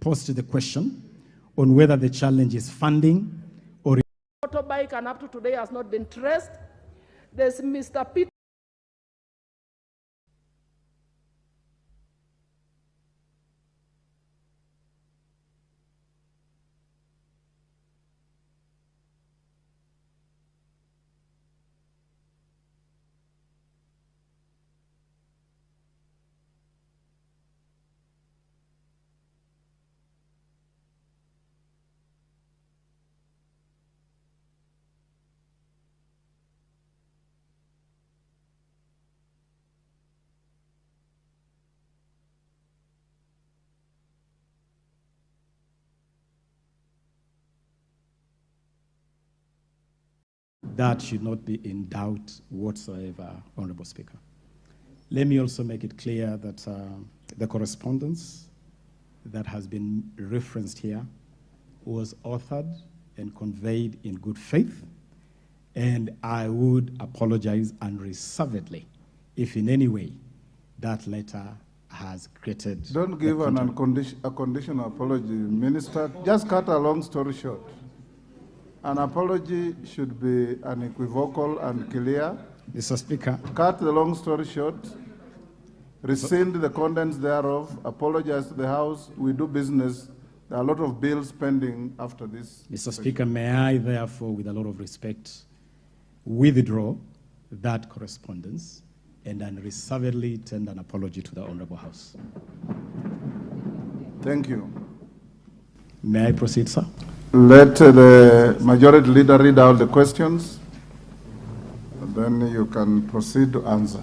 posed the question on whether the challenge is funding or motorbike, and up to today has not been traced. There's Mr. Peter. that should not be in doubt whatsoever, Honorable Speaker. Let me also make it clear that the correspondence that has been referenced here was authored and conveyed in good faith, and I would apologize unreservedly if in any way that letter has created... Don't give a conditional apology, Minister. Just cut a long story short. An apology should be unequivocal and clear. Mr. Speaker. Cut the long story short. Rescind the contents thereof. Apologize to the House. We do business. There are a lot of bills pending after this. Mr. Speaker, may I therefore, with a lot of respect, withdraw that correspondence and unreservedly tender an apology to the Honorable House. Thank you. May I proceed, sir? Let the Majority Leader read out the questions, and then you can proceed to answer.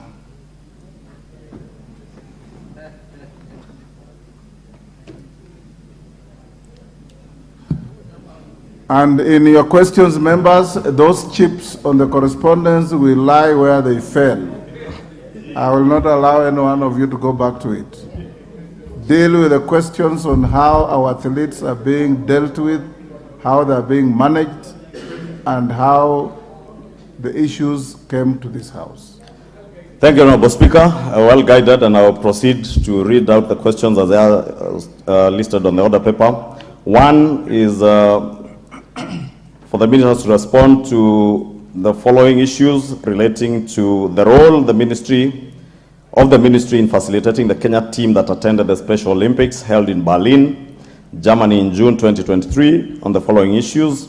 And in your questions, members, those chips on the correspondence will lie where they fell. I will not allow any one of you to go back to it. Deal with the questions on how our athletes are being dealt with, how they are being managed, and how the issues came to this House. Thank you, Honorable Speaker. Well guided, and I will proceed to read out the questions as they are listed on the order paper. One is for the ministers to respond to the following issues relating to the role of the ministry in facilitating the Kenya team that attended the Special Olympics held in Berlin, Germany in June 2023 on the following issues.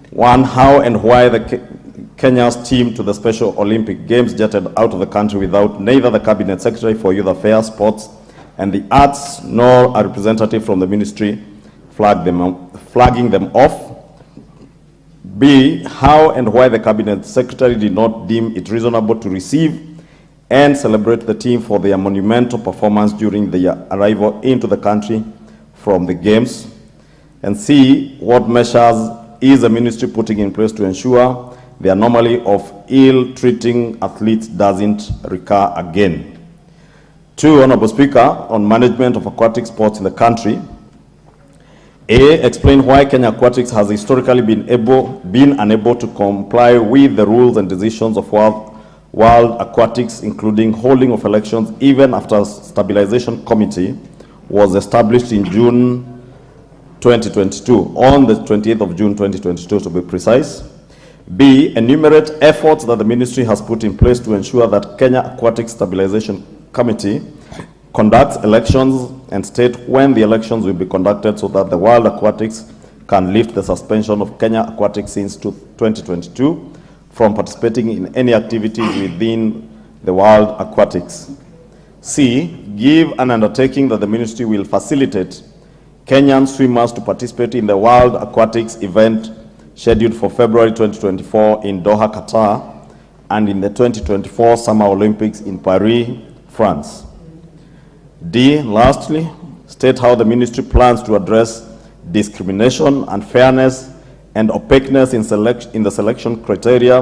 One, how and why Kenya's team to the Special Olympic Games jetted out of the country without neither the Cabinet Secretary for Youth Affairs, Sports and the Arts nor a representative from the ministry flagging them off. B, how and why the Cabinet Secretary did not deem it reasonable to receive and celebrate the team for their monumental performance during their arrival into the country from the Games. And C, what measures is the ministry putting in place to ensure the anomaly of ill-treating athletes doesn't recur again? 2, Honorable Speaker, on management of aquatic sports in the country. A, explain why Kenya Aquatics has historically been unable to comply with the rules and decisions of World Aquatics, including holding of elections even after a stabilization committee was established in June 2022, on the 28th of June 2022 to be precise. B, enumerate efforts that the ministry has put in place to ensure that Kenya Aquatics Stabilization Committee conducts elections and state when the elections will be conducted so that the World Aquatics can lift the suspension of Kenya Aquatics since 2022 from participating in any activities within the World Aquatics. C, give an undertaking that the ministry will facilitate Kenyan swimmers to participate in the World Aquatics event scheduled for February 2024 in Doha, Qatar, and in the 2024 Summer Olympics in Paris, France. D, lastly, state how the ministry plans to address discrimination, unfairness, and opaqueness in the selection criteria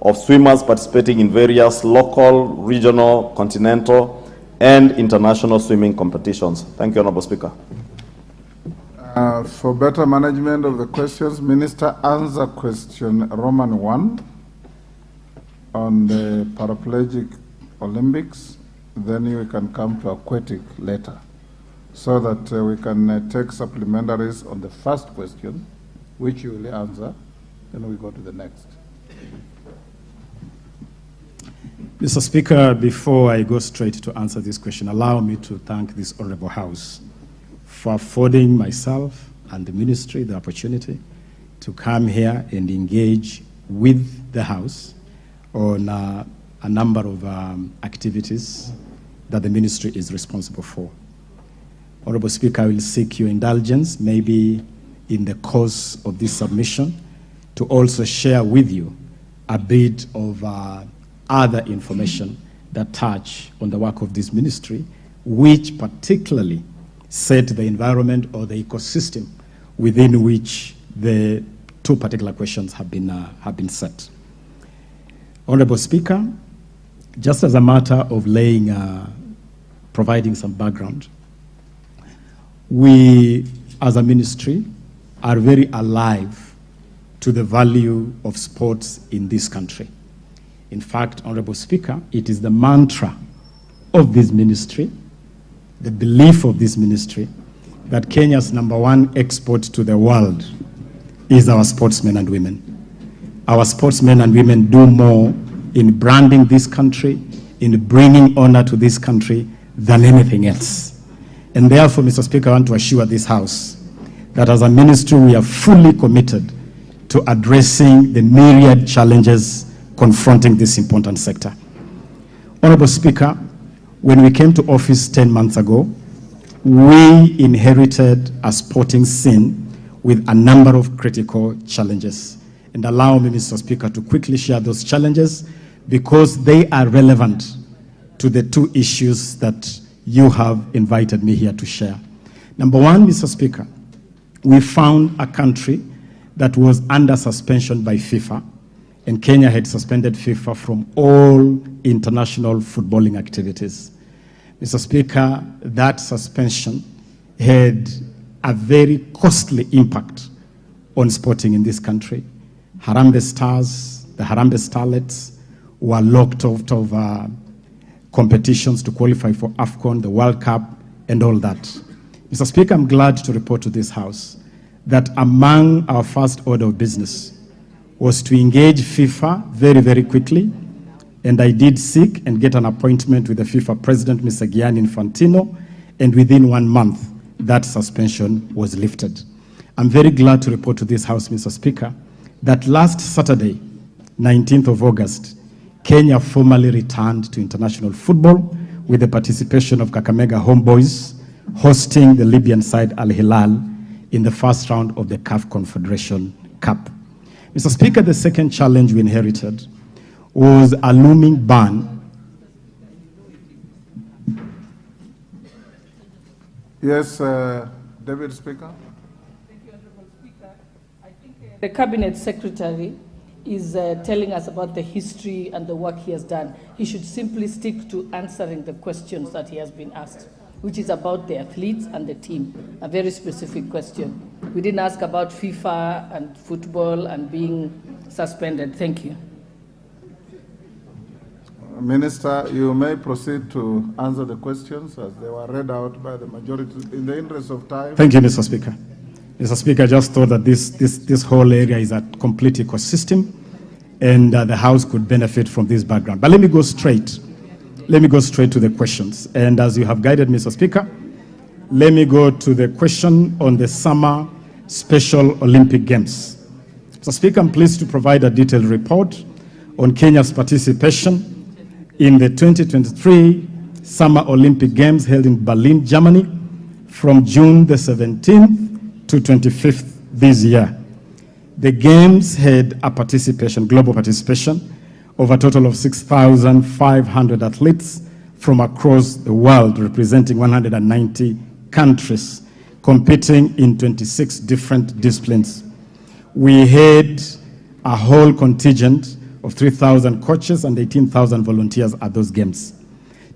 of swimmers participating in various local, regional, continental, and international swimming competitions. Thank you, Honorable Speaker. For better management of the questions, Minister, answer question Roman 1 on the paraplegic Olympics. Then you can come to aquatic later. so that we can take supplementaries on the first question, which you will answer, then we go to the next. Mr. Speaker, before I go straight to answer this question, allow me to thank this Honorable House for affording myself and the Ministry the opportunity to come here and engage with the House on a number of activities that the Ministry is responsible for. Honorable Speaker, I will seek your indulgence, maybe in the course of this submission, to also share with you a bit of other information that touch on the work of this ministry, which particularly set the environment or the ecosystem within which the two particular questions have been set. Honorable Speaker, just as a matter of providing some background, we as a ministry are very alive to the value of sports in this country. In fact, Honorable Speaker, it is the mantra of this ministry, the belief of this ministry, that Kenya's #1 export to the world is our sportsmen and women. Our sportsmen and women do more in branding this country, in bringing honor to this country than anything else. And therefore, Mr. Speaker, I want to assure this House that as a ministry, we are fully committed to addressing the myriad challenges confronting this important sector. Honorable Speaker, when we came to office 10 months ago, we inherited a sporting scene with a number of critical challenges. And allow me, Mr. Speaker, to quickly share those challenges because they are relevant to the two issues that you have invited me here to share. Number one, Mr. Speaker, we found a country that was under suspension by FIFA, and Kenya had suspended FIFA from all international footballing activities. Mr. Speaker, that suspension had a very costly impact on sporting in this country. Harambee Stars, the Harambee Starlets, were locked out of competitions to qualify for AFCON, the World Cup, and all that. Mr. Speaker, I'm glad to report to this House that among our first order of business was to engage FIFA very, very quickly, and I did seek and get an appointment with the FIFA President, Mr. Gianni Infantino, and within 1 month, that suspension was lifted. I'm very glad to report to this House, Mr. Speaker, that last Saturday, 19th of August, Kenya formally returned to international football with the participation of Kakamega Homeboys hosting the Libyan side Al Hilal in the first round of the CAF Confederation Cup. Mr. Speaker, the second challenge we inherited was a looming ban. Yes, David Speaker. Thank you, Honorable Speaker. I think the Cabinet Secretary is telling us about the history and the work he has done. He should simply stick to answering the questions that he has been asked, which is about the athletes and the team, a very specific question. We didn't ask about FIFA and football and being suspended. Thank you. Minister, you may proceed to answer the questions as they were read out by the majority in the interest of time. Thank you, Mr. Speaker. Mr. Speaker, I just thought that this whole area is a complete ecosystem and the House could benefit from this background. But let me go straight to the questions. And as you have guided, Mr. Speaker, let me go to the question on the Summer Special Olympic Games. Mr. Speaker, I'm pleased to provide a detailed report on Kenya's participation in the 2023 Summer Olympic Games held in Berlin, Germany, from June the 17th to 25th this year. The Games had a global participation of a total of 6,500 athletes from across the world, representing 190 countries, competing in 26 different disciplines. We had a whole contingent of 3,000 coaches and 18,000 volunteers at those games.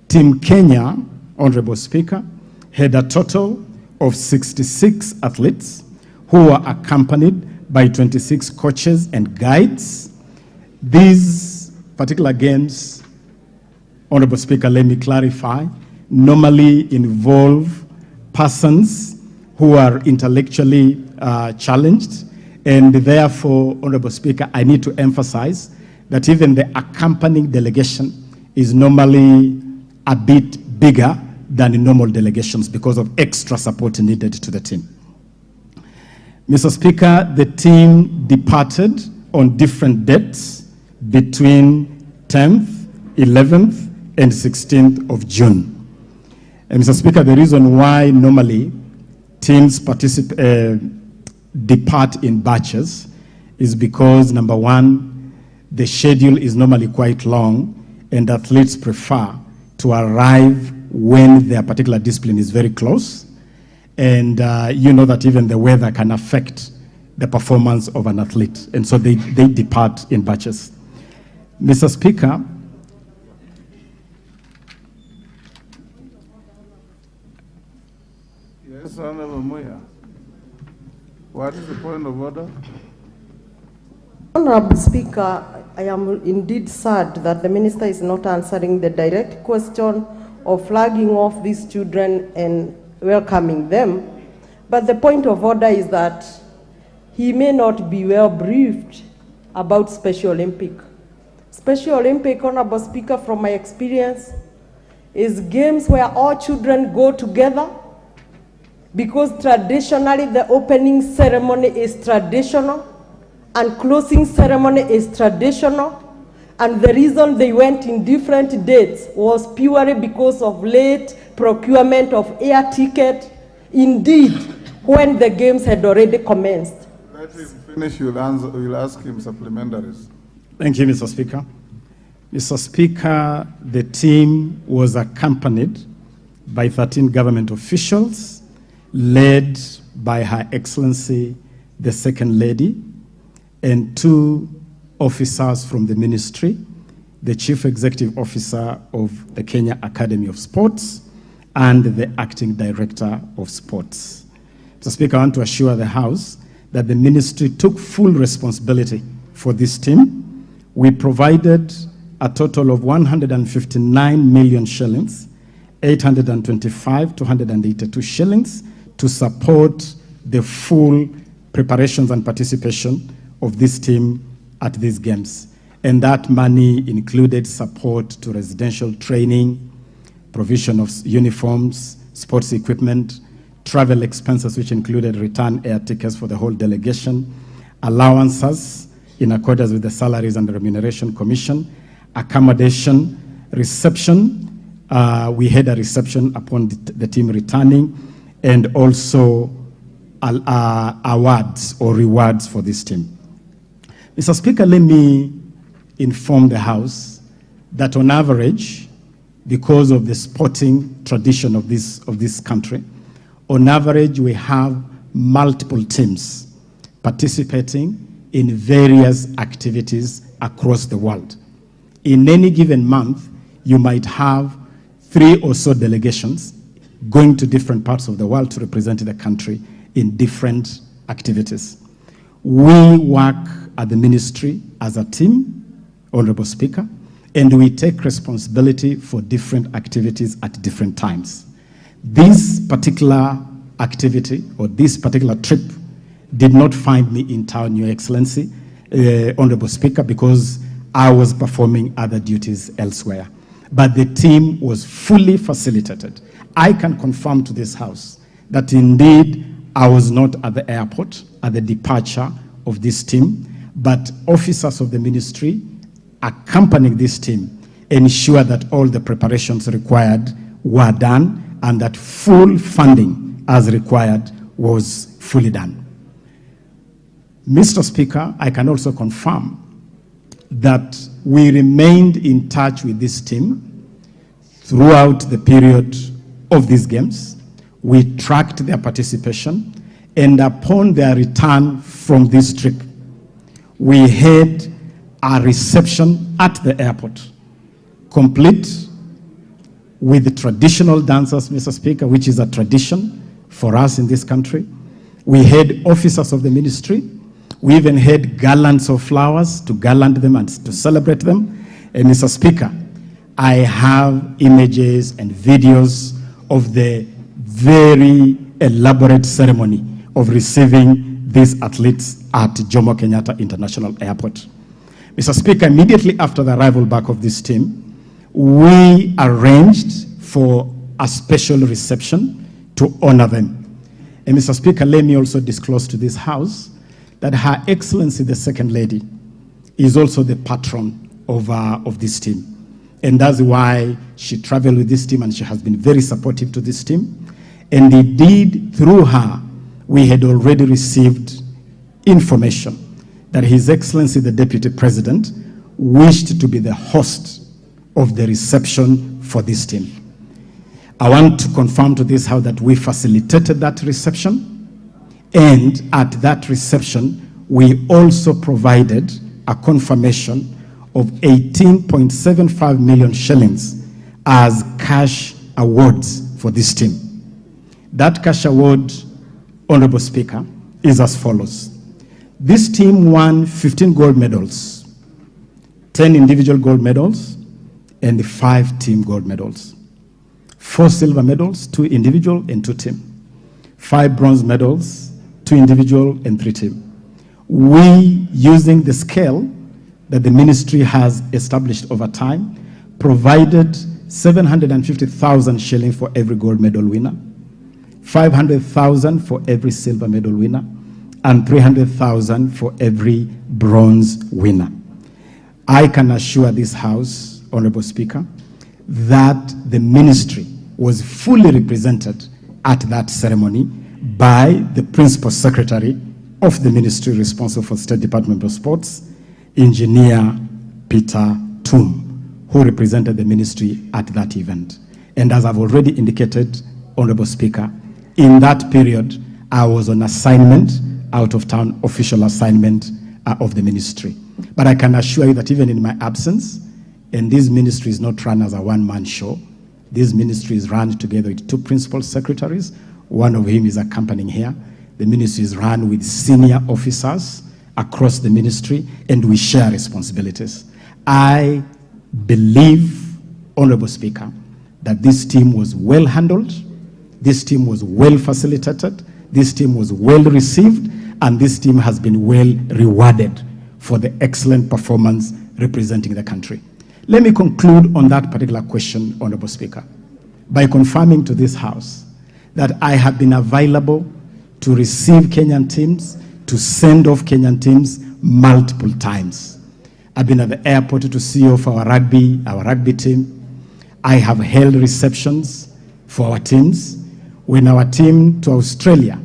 Team Kenya, Honorable Speaker, had a total of 66 athletes who were accompanied by 26 coaches and guides. These particular games, Honorable Speaker, let me clarify, normally involve persons who are intellectually challenged. And therefore, Honorable Speaker, I need to emphasize that even the accompanying delegation is normally a bit bigger than the normal delegations because of extra support needed to the team. Mr. Speaker, the team departed on different dates between 10th, 11th, and 16th of June. And Mr. Speaker, the reason why normally teams depart in batches is because, number one, the schedule is normally quite long, and athletes prefer to arrive when their particular discipline is very close. And you know that even the weather can affect the performance of an athlete. And so they depart in batches. Mr. Speaker, Yes, Honorable Muya. What is the point of order? Honorable Speaker, I am indeed sad that the Minister is not answering the direct question of flagging off these children and welcoming them. But the point of order is that he may not be well briefed about Special Olympic. Special Olympic, Honorable Speaker, from my experience, is games where all children go together, because traditionally the opening ceremony is traditional and closing ceremony is traditional. And the reason they went in different dates was purely because of late procurement of air ticket, indeed, when the games had already commenced. Let him finish, we'll ask him supplementaries. thank you, Mr. Speaker. Mr. Speaker, the team was accompanied by 13 government officials, led by Her Excellency, the Second Lady, and 2 officers from the ministry, the Chief Executive Officer of the Kenya Academy of Sports, and the Acting Director of Sports. Mr. Speaker, I want to assure the House that the ministry took full responsibility for this team. We provided a total of 159 million shillings, 825,282 shillings to support the full preparations and participation of this team at these games. And that money included support to residential training, provision of uniforms, sports equipment, travel expenses, which included return air tickets for the whole delegation, allowances in accordance with the Salaries and Remuneration Commission, accommodation, reception. We had a reception upon the team returning, and also awards or rewards for this team. Mr. Speaker, let me inform the House that on average, because of the sporting tradition of this country, on average we have multiple teams participating in various activities across the world. In any given month, you might have 3 or so delegations going to different parts of the world to represent the country in different activities. We work at the ministry as a team, Honorable Speaker, and we take responsibility for different activities at different times. This particular activity or this particular trip did not find me in town, Your Excellency, Honorable Speaker, because I was performing other duties elsewhere. But the team was fully facilitated. I can confirm to this House that indeed I was not at the airport at the departure of this team, but officers of the ministry accompanying this team ensure that all the preparations required were done and that full funding as required was fully done. Mr. Speaker, I can also confirm that we remained in touch with this team throughout the period of these games. We tracked their participation, and upon their return from this trip, we had a reception at the airport, complete with the traditional dancers, Mr. Speaker, which is a tradition for us in this country. We had officers of the ministry. We even had garlands of flowers to garland them and to celebrate them. And Mr. Speaker, I have images and videos of the very elaborate ceremony of receiving these athletes at Jomo Kenyatta International Airport. Mr. Speaker, immediately after the arrival back of this team, we arranged for a special reception to honor them. And Mr. Speaker, let me also disclose to this House that Her Excellency, the Second Lady, is also the patron of this team. And that's why she traveled with this team, and she has been very supportive to this team. And indeed, through her, we had already received information that His Excellency, the Deputy President, wished to be the host of the reception for this team. I want to confirm to this House that we facilitated that reception, and at that reception, we also provided a confirmation of 18.75 million shillings as cash awards for this team. That cash award, Honorable Speaker, is as follows. This team won 15 gold medals, 10 individual gold medals, and 5 team gold medals. 4 silver medals, 2 individual and 2 team. 5 bronze medals, 2 individual and 3 team. We, using the scale that the ministry has established over time, provided 750,000 shillings for every gold medal winner, 500,000 for every silver medal winner, and 300,000 for every bronze winner. I can assure this House, Honorable Speaker, that the ministry was fully represented at that ceremony by the Principal Secretary of the ministry responsible for State Department of Sports, Engineer Peter Toom, who represented the ministry at that event. And as I've already indicated, Honorable Speaker, in that period, I was on assignment, out of town official assignment of the ministry. But I can assure you that even in my absence, and this ministry is not run as a one-man show, this ministry is run together with 2 principal secretaries. One of him is accompanying here. The ministry is run with senior officers across the ministry, and we share responsibilities. I believe, Honorable Speaker, that this team was well handled, this team was well facilitated, this team was well received, and this team has been well rewarded for the excellent performance representing the country. Let me conclude on that particular question, Honorable Speaker, by confirming to this House that I have been available to receive Kenyan teams, to send off Kenyan teams multiple times. I've been at the airport to see off our rugby team. I have held receptions for our teams. When our team to Australia,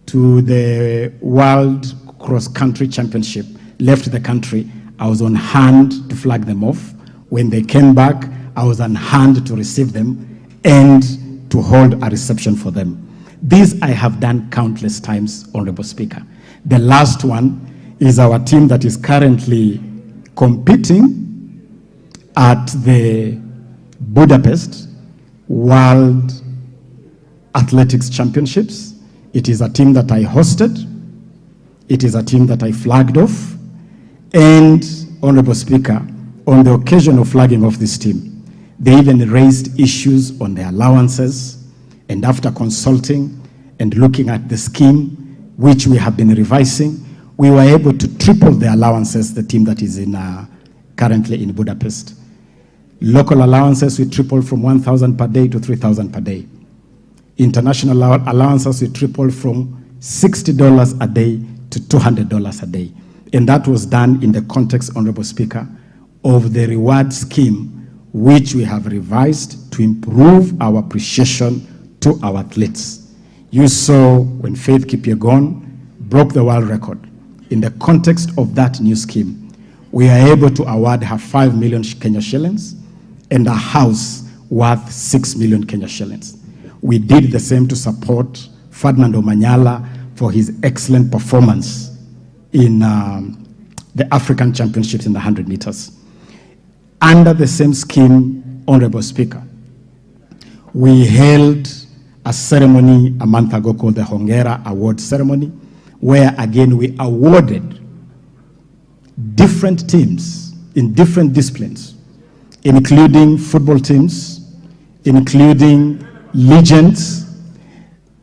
to the World Cross Country Championship, left the country, I was on hand to flag them off. When they came back, I was on hand to receive them and to hold a reception for them. This I have done countless times, Honorable Speaker. The last one is our team that is currently competing at the Budapest World Athletics Championships. It is a team that I hosted. It is a team that I flagged off. And, Honorable Speaker, on the occasion of flagging off this team, they even raised issues on their allowances. And after consulting and looking at the scheme, which we have been revising, we were able to triple the allowances, the team that is currently in Budapest. Local allowances, we tripled from 1,000 per day to 3,000 per day. International allowances, we tripled from $60 a day to $200 a day. And that was done in the context, Honorable Speaker, of the reward scheme, which we have revised to improve our appreciation to our athletes. You saw when Faith Kipyegon broke the world record. In the context of that new scheme, we are able to award her 5 million Kenya shillings and a house worth 6 million Kenya shillings. We did the same to support Ferdinand Omanyala for his excellent performance in the African Championships in the 100 meters. Under the same scheme, Honorable Speaker, we held a ceremony a month ago called the Hongera Award Ceremony, where again we awarded different teams in different disciplines, including football teams, including legends,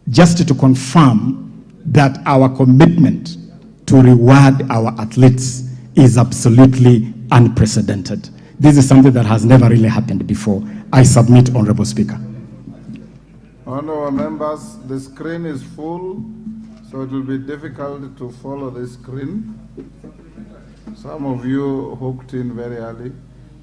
just to confirm that our commitment to reward our athletes is absolutely unprecedented. This is something that has never really happened before. I submit, Honorable Speaker. Honorable members, the screen is full, so it will be difficult to follow the screen. Some of you hooked in very early.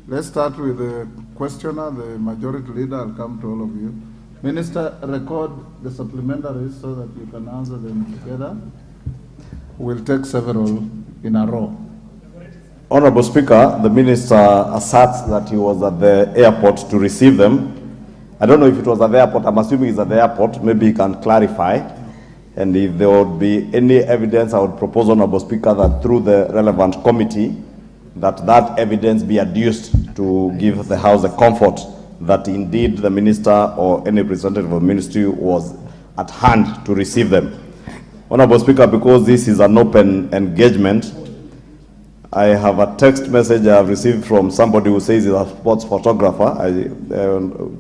Let's start with the questioner, the majority leader. I'll come to all of you. Minister, record the supplementaries so that you can answer them together. We'll take several in a row. Honorable Speaker, the minister asserts that he was at the airport to receive them. I don't know if it was at the airport. I'm assuming it's at the airport. Maybe he can clarify. And if there would be any evidence, I would propose, Honorable Speaker, that through the relevant committee, that evidence be adduced to give the House the comfort that indeed the minister or any representative of the ministry was at hand to receive them. Honorable Speaker, because this is an open engagement, I have a text message I have received from somebody who says he's a sports photographer. I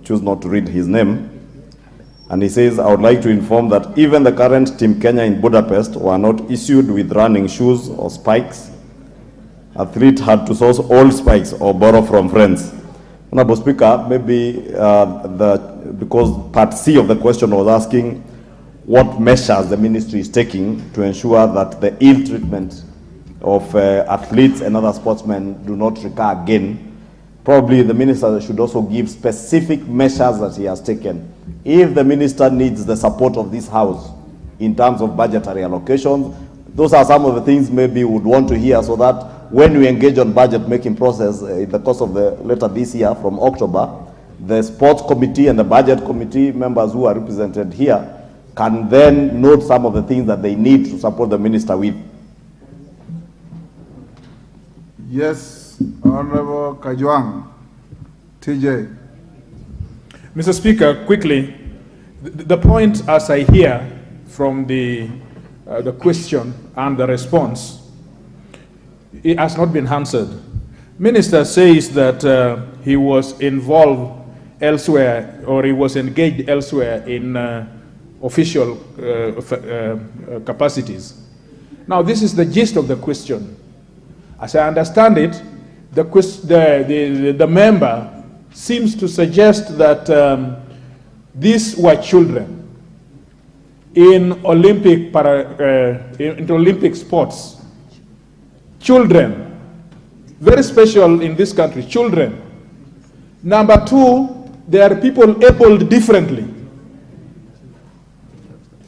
choose not to read his name. And he says, I would like to inform that even the current Team Kenya in Budapest were not issued with running shoes or spikes. Athlete had to source old spikes or borrow from friends. Honorable Speaker, maybe because part C of the question was asking what measures the ministry is taking to ensure that the ill treatment of athletes and other sportsmen do not recur again. Probably the minister should also give specific measures that he has taken. If the minister needs the support of this House in terms of budgetary allocations, those are some of the things maybe we would want to hear, so that when we engage on budget making process in the course of the later this year from October, the sports committee and the budget committee members who are represented here can then note some of the things that they need to support the minister with. Yes, Honorable Kajwang, TJ. Mr. Speaker, quickly, the point as I hear from the question and the response, it has not been answered. Minister says that he was involved elsewhere, or he was engaged elsewhere in official capacities. Now, this is the gist of the question. As I understand it, the member seems to suggest that these were children in Olympic sports. Children, very special in this country, children. Number two, there are people abled differently.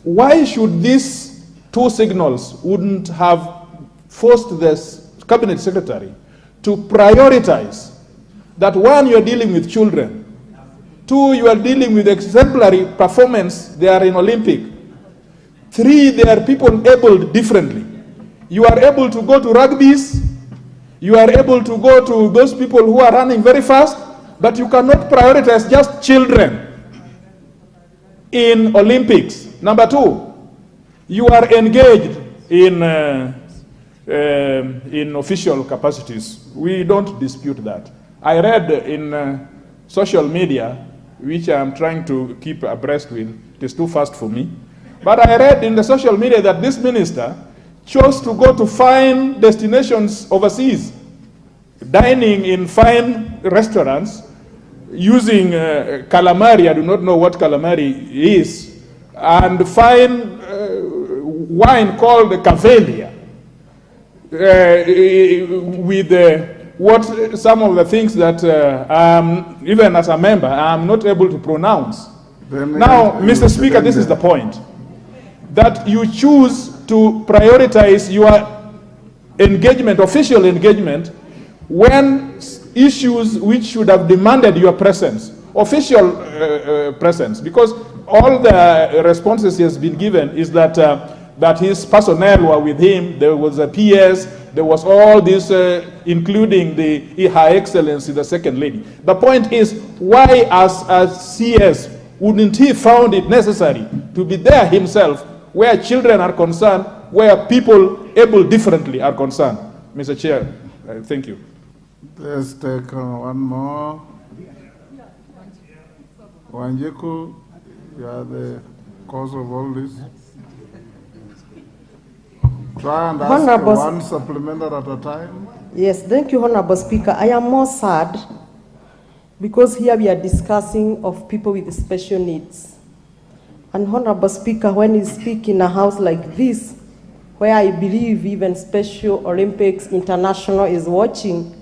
Why should these two signals wouldn't have forced the Cabinet Secretary to prioritize that? One, you are dealing with children. Two, you are dealing with exemplary performance. They are in Olympic. Three, they are people abled differently. You are able to go to rugby's. You are able to go to those people who are running very fast, but you cannot prioritize just children in Olympics. Number two, you are engaged in official capacities. We don't dispute that. I read in social media, which I'm trying to keep abreast with, it is too fast for me, but I read in the social media that this minister chose to go to fine destinations overseas, dining in fine restaurants, using calamari, I do not know what calamari is, and fine wine called Cavalia, with what some of the things that even as a member, I'm not able to pronounce. Now, Mr. Speaker, this is the point, that you choose to prioritize your engagement, official engagement, when issues which should have demanded your presence, official presence, because all the responses he has been given is that that his personnel were with him, there was a PS, there was all this, including Her Excellency, the Second Lady. The point is, why as CS, wouldn't he found it necessary to be there himself, where children are concerned, where people able differently are concerned? Mr. Chair, thank you. Let's take one more. Wanjiku, you are the cause of all this. Try and ask Honorable one supplementary at a time. Yes, thank you, Honorable Speaker. I am more sad because here we are discussing of people with special needs. And Honorable Speaker, when you speak in a house like this, where I believe even Special Olympics International is watching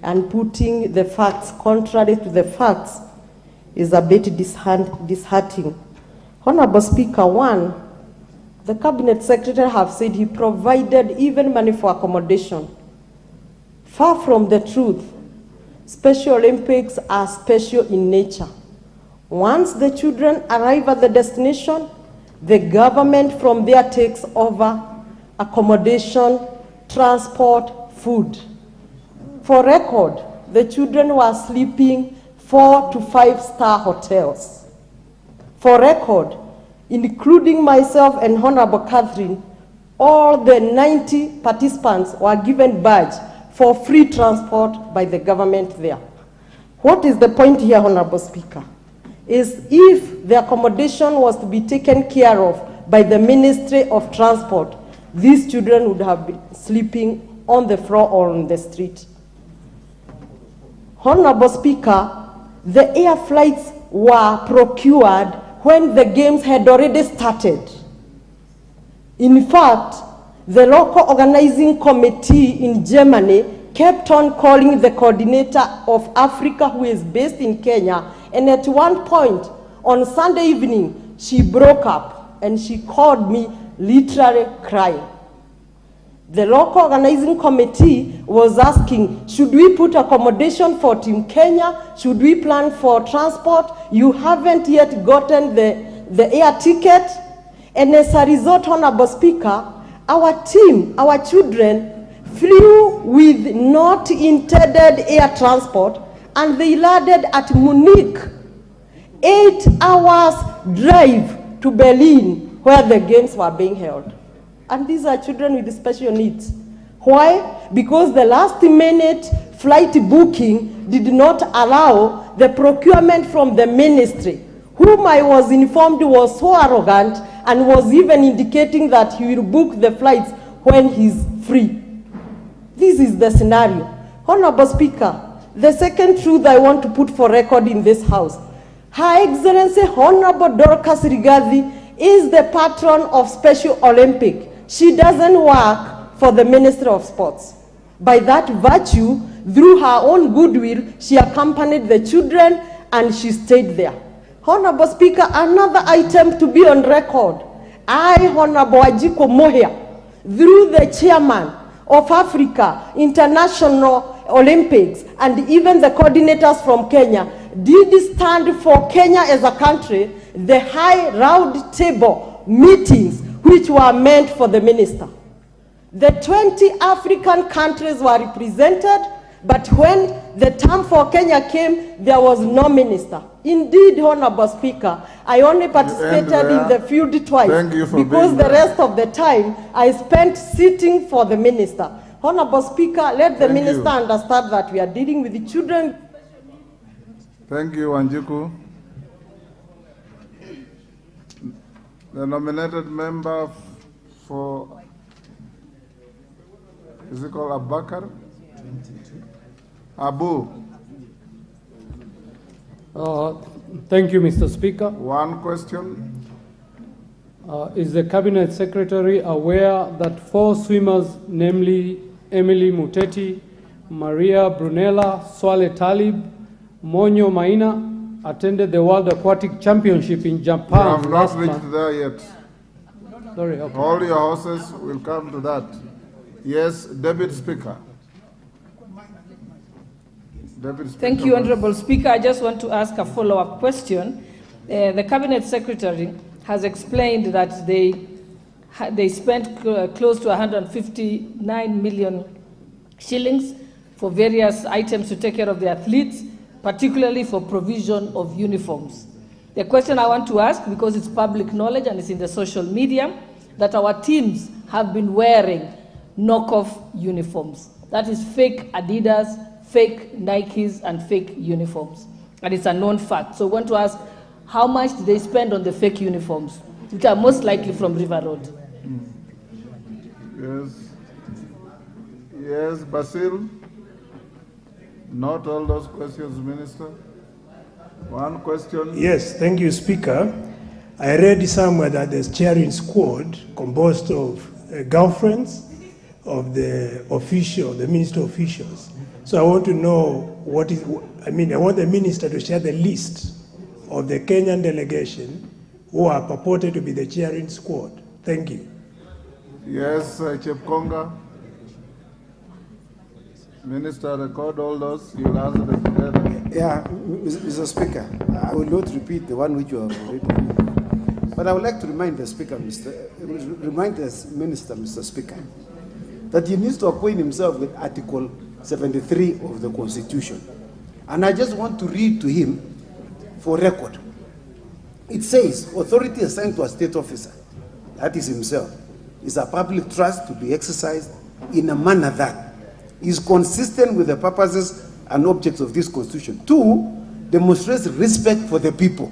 and putting the facts contrary to the facts, is a bit disheartening. Honorable Speaker, one, the Cabinet Secretary have said he provided even money for accommodation. Far from the truth. Special Olympics are special in nature. Once the children arrive at the destination, the government from there takes over accommodation, transport, food. For record, the children were sleeping 4 to 5-star hotels. For record, including myself and Honorable Catherine, all the 90 participants were given badge for free transport by the government there. What is the point here, Honorable Speaker? Is if the accommodation was to be taken care of by the Ministry of Transport, these children would have been sleeping on the floor or on the street. Honorable Speaker, the air flights were procured when the games had already started. In fact, the local organizing committee in Germany kept on calling the coordinator of Africa, who is based in Kenya, and at one point on Sunday evening, she broke up and she called me literally crying. The local organizing committee was asking, should we put accommodation for Team Kenya? Should we plan for transport? You haven't yet gotten the air ticket. And as a result, Honorable Speaker, our team, our children, flew with not intended air transport, and they landed at Munich, 8 hours drive to Berlin, where the games were being held. And these are children with special needs. Why? Because the last-minute flight booking did not allow the procurement from the ministry, whom I was informed was so arrogant and was even indicating that he will book the flights when he's free. This is the scenario. Honorable Speaker, the second truth I want to put for record in this House, Her Excellency Honorable Dorcas Rigathi is the patron of Special Olympic. She doesn't work for the Ministry of Sports. By that virtue, through her own goodwill, she accompanied the children and she stayed there. Honorable Speaker, another item to be on record. I, Honorable Ajiko Mohia, through the chairman of Africa International Olympics and even the coordinators from Kenya, did stand for Kenya as a country, the high round table meetings which were meant for the minister. The 20 African countries were represented, but when the time for Kenya came, there was no minister. Indeed, Honorable Speaker, I only participated in the field twice because the rest of the time I spent sitting for the minister. Honorable Speaker, let the minister understand that we are dealing with the children. Thank you, Wanjiku. The nominated member for, is it called Abakar? Abu. Thank you, Mr. Speaker. One question. Is the Cabinet Secretary aware that 4 swimmers, namely Emily Muteti, Maria Brunella, Swale Talib, Monyo Maina, attended the World Aquatic Championship in Japan last month? We have not reached there yet. Sorry, okay. All your houses will come to that. Yes, Deputy Speaker. Thank you, Honorable Speaker. I just want to ask a follow-up question. The Cabinet Secretary has explained that they spent close to 159 million shillings for various items to take care of the athletes, particularly for provision of uniforms. The question I want to ask, because it's public knowledge and it's in the social media, that our teams have been wearing knockoff uniforms. That is fake Adidas, fake Nikes, and fake uniforms. And it's a known fact. So I want to ask How much did they spend on the fake uniforms, which are most likely from River Road? Yes. Yes, Basil. Not all those questions, Minister. One question. Yes, thank you, Speaker. I read somewhere that there's cheering squad composed of girlfriends of the official, the minister officials. So I want to know I want the minister to share the list of the Kenyan delegation who are purported to be the cheering squad. Thank you. Yes, Chepkonga. Minister, record all those. You'll answer them together. Yeah, Mr. Speaker, I will not repeat the one which you have already. But I would like to remind the Speaker, remind the Minister, Mr. Speaker, that he needs to acquaint himself with Article 73 of the Constitution. And I just want to read to him for record. It says, authority assigned to a state officer, that is himself, is a public trust to be exercised in a manner that is consistent with the purposes and objects of this Constitution. 2, demonstrates respect for the people.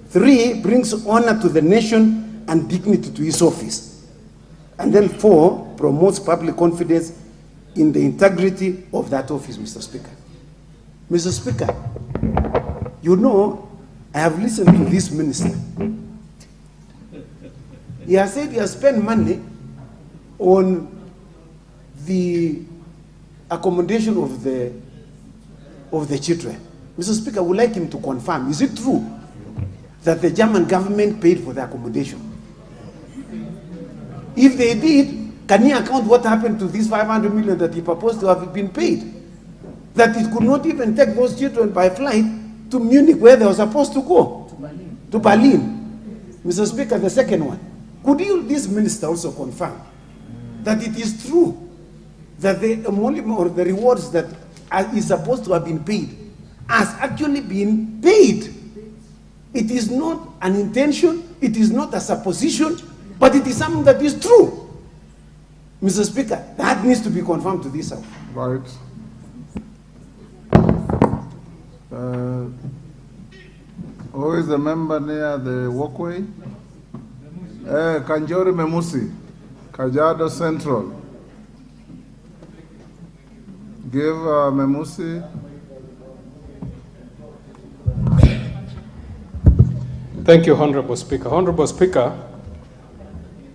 3, brings honor to the nation and dignity to his office. And then 4, promotes public confidence in the integrity of that office, Mr. Speaker. Mr. Speaker, you know, I have listened to this minister. He has said he has spent money on the accommodation of the children. Mr. Speaker, I would like him to confirm, is it true that the German government paid for the accommodation? If they did, can he account what happened to this 500 million that he proposed to have been paid? That it could not even take those children by flight to Munich, where they were supposed to go. To Berlin. Mr. Speaker, the second one. Could you, this minister, also confirm that it is true that the emolument or the rewards that is supposed to have been paid has actually been paid? It is not an intention, it is not a supposition, but it is something that is true. Mr. Speaker, that needs to be confirmed to this House. Right. Who is the member near the walkway? Kanjori Memusi, Kajiado Central. Give Memusi. Thank you, Honorable Speaker. Honorable Speaker,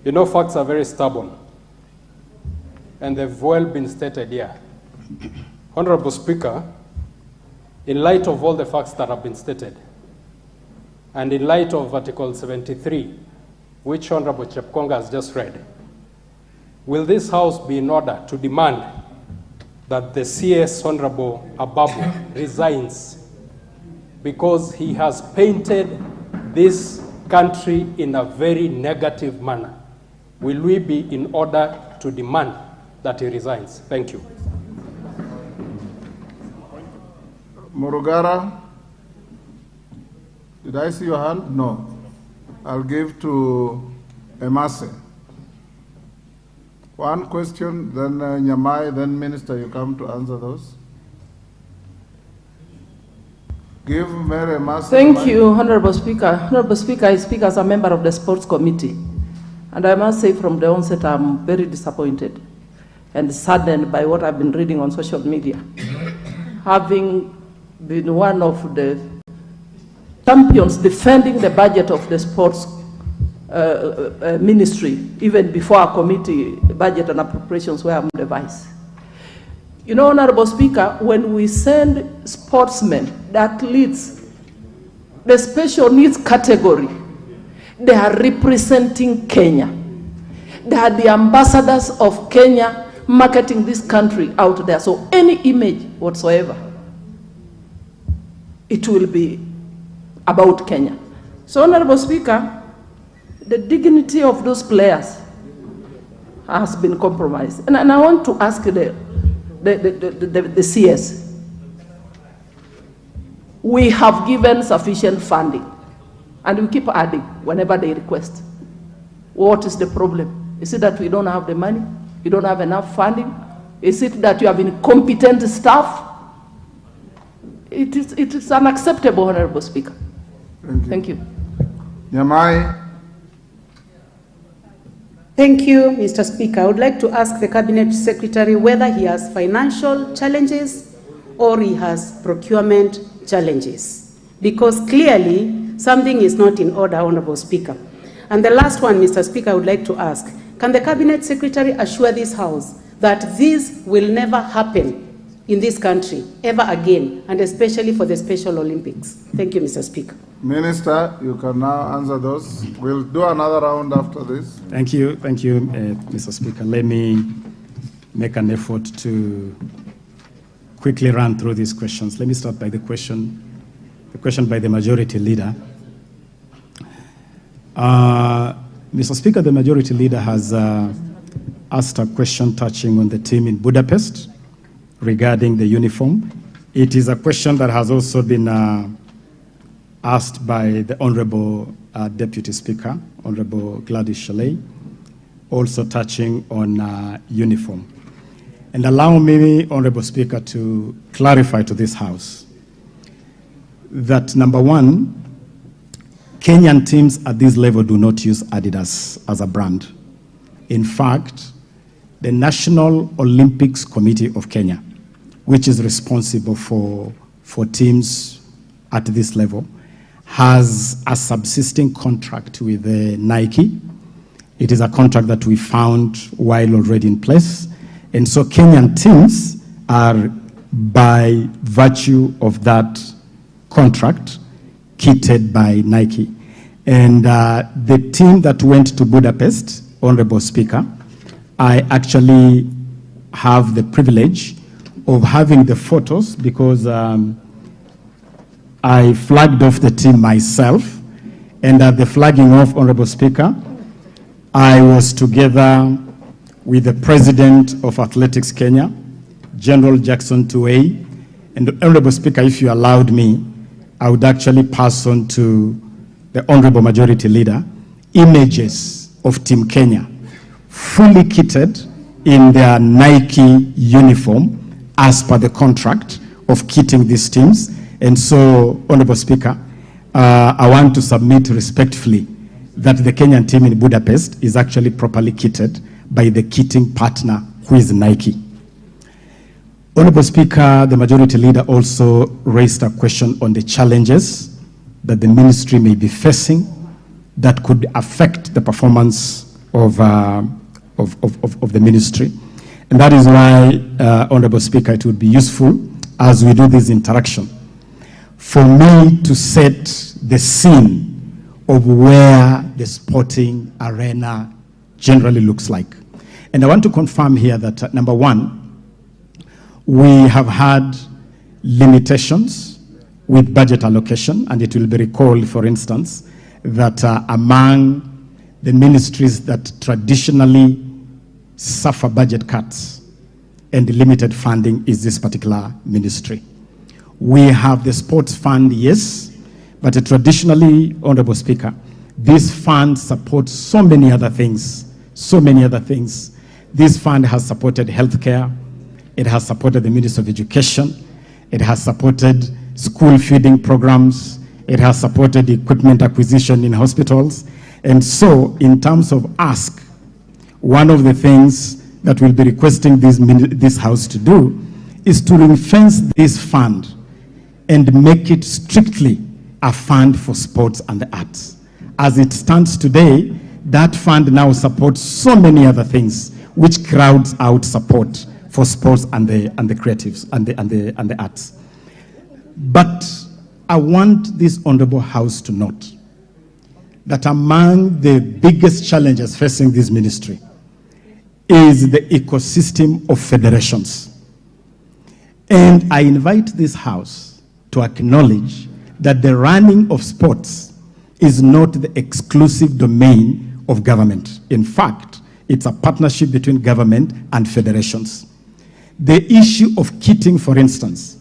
you know facts are very stubborn, and they've well been stated here. Honorable Speaker, in light of all the facts that have been stated, and in light of Article 73, which Honorable Chepkonga has just read, will this House be in order to demand that the CS Honorable Ababu resigns because he has painted this country in a very negative manner? Will we be in order to demand that he resigns? Thank you. Murugara, did I see your hand? No. I'll give to Emase. One question, then Nyamai, then Minister, you come to answer those. Give Mary Emase. Thank you, Honorable Speaker. Honorable Speaker, I speak as a member of the Sports Committee. And I must say from the onset, I'm very disappointed and saddened by what I've been reading on social media. Having been one of the champions defending the budget of the sports ministry, even before our committee budget and appropriations were the vice. You know, Honorable Speaker, when we send sportsmen, the athletes, the special needs category, they are representing Kenya. They are the ambassadors of Kenya marketing this country out there. So any image whatsoever, it will be about Kenya. So, Honorable Speaker, the dignity of those players has been compromised. And I want to ask the CS. We have given sufficient funding, and we keep adding whenever they request. What is the problem? Is it that we don't have the money? We don't have enough funding? Is it that you have incompetent staff? It is unacceptable, Honorable Speaker. Thank you. Nyamai. Thank you, Mr. Speaker. I would like to ask the Cabinet Secretary whether he has financial challenges or he has procurement challenges, because clearly something is not in order, Honorable Speaker. And the last one, Mr. Speaker, I would like to ask, can the Cabinet Secretary assure this House that this will never happen in this country ever again, and especially for the Special Olympics? Thank you, Mr. Speaker. Minister, you can now answer those. We'll do another round after this. Thank you, Mr. Speaker. Let me make an effort to quickly run through these questions. Let me start by the question by the Majority Leader. Mr. Speaker, the Majority Leader has asked a question touching on the team in Budapest regarding the uniform. It is a question that has also been asked by the Honorable Deputy Speaker, Honorable Gladys Shelley, also touching on uniform. And allow me, Honorable Speaker, to clarify to this House that, number one, Kenyan teams at this level do not use Adidas as a brand. In fact, the National Olympics Committee of Kenya, which is responsible for teams at this level, has a subsisting contract with Nike. It is a contract that we found while already in place. And so Kenyan teams are, by virtue of that contract, kitted by Nike. And the team that went to Budapest, Honorable Speaker, I actually have the privilege of having the photos because I flagged off the team myself, and at the flagging off, Honorable Speaker, I was together with the President of Athletics Kenya, General Jackson Tuwei, and Honorable Speaker, if you allowed me, I would actually pass on to the Honorable Majority Leader images of Team Kenya, fully kitted in their Nike uniform as per the contract of kitting these teams. And so, Honorable Speaker, I want to submit respectfully that the Kenyan team in Budapest is actually properly kitted by the kitting partner, who is Nike. Honorable Speaker, the Majority Leader also raised a question on the challenges that the ministry may be facing that could affect the performance of the ministry. And that is why, Honorable Speaker, it would be useful as we do this interaction for me to set the scene of where the sporting arena generally looks like. And I want to confirm here that, number one, we have had limitations with budget allocation, and it will be recalled, for instance, that among the ministries that traditionally suffer budget cuts and limited funding is this particular ministry. We have the sports fund, yes, but traditionally, Honorable Speaker, this fund supports so many other things, This fund has supported healthcare, it has supported the Ministry of Education, it has supported school feeding programs, it has supported equipment acquisition in hospitals. And so, in terms of ask, one of the things that we'll be requesting this House to do is to ring-fence this fund and make it strictly a fund for sports and the arts. As it stands today, that fund now supports so many other things, which crowds out support for sports and the creatives and the arts. But I want this Honorable House to note that among the biggest challenges facing this ministry is the ecosystem of federations. And I invite this House to acknowledge that the running of sports is not the exclusive domain of government. In fact, it's a partnership between government and federations. The issue of kitting, for instance,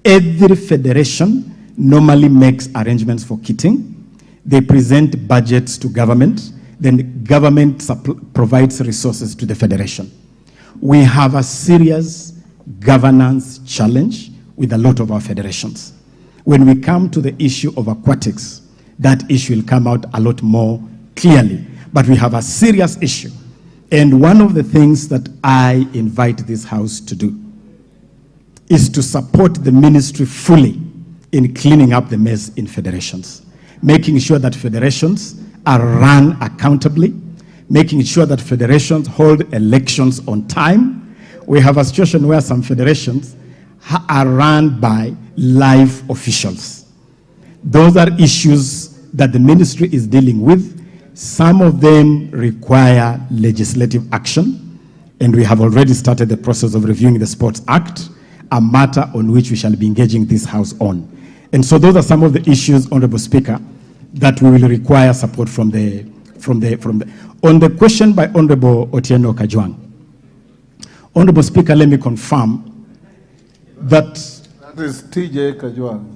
every federation normally makes arrangements for kitting. They present budgets to government, then government provides resources to the federation. We have a serious governance challenge with a lot of our federations. When we come to the issue of aquatics, that issue will come out a lot more clearly. But we have a serious issue. And one of the things that I invite this House to do is to support the ministry fully in cleaning up the mess in federations, making sure that federations are run accountably, making sure that federations hold elections on time. We have a situation where some federations are run by live officials. Those are issues that the ministry is dealing with. Some of them require legislative action, and we have already started the process of reviewing the Sports Act, a matter on which we shall be engaging this House on. And so those are some of the issues, Honorable Speaker, that we will require support from the. On the question by Honorable Otieno Kajwang, Honorable Speaker, let me confirm that. That is T.J. Kajwang.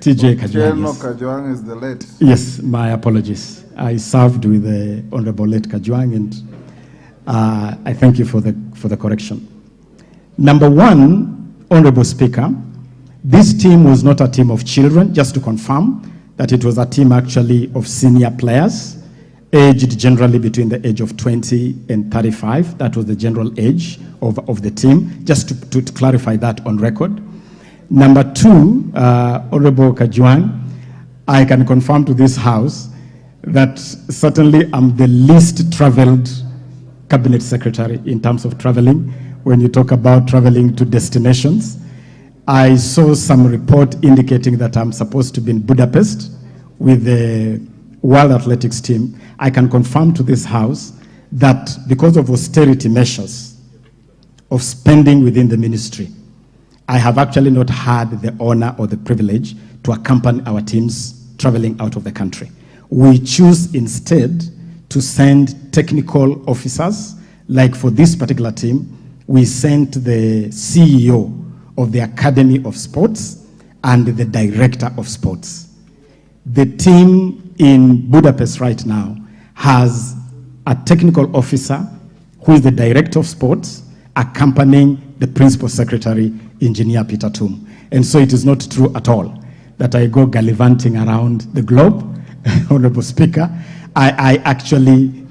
T.J. Kajwang. Otieno Yes. Kajwang is the late. Yes, my apologies. I served with the Honorable late Kajwang, and I thank you for the correction. Number one, Honorable Speaker, this team was not a team of children, just to confirm that it was a team actually of senior players, aged generally between the age of 20 and 35. That was the general age of the team, just to clarify that on record. Number two, Honorable Kajwang, I can confirm to this House that certainly I'm the least traveled cabinet secretary in terms of traveling. When you talk about traveling to destinations, I saw some report indicating that I'm supposed to be in Budapest with the World Athletics team. I can confirm to this House that because of austerity measures of spending within the ministry, I have actually not had the honor or the privilege to accompany our teams traveling out of the country. We choose instead to send technical officers, like for this particular team, we sent the CEO of the Academy of Sports and the Director of Sports. The team in Budapest right now has a technical officer who is the Director of Sports accompanying the Principal Secretary, Engineer Peter Tum. And so it is not true at all that I go gallivanting around the globe, Honorable Speaker. I actually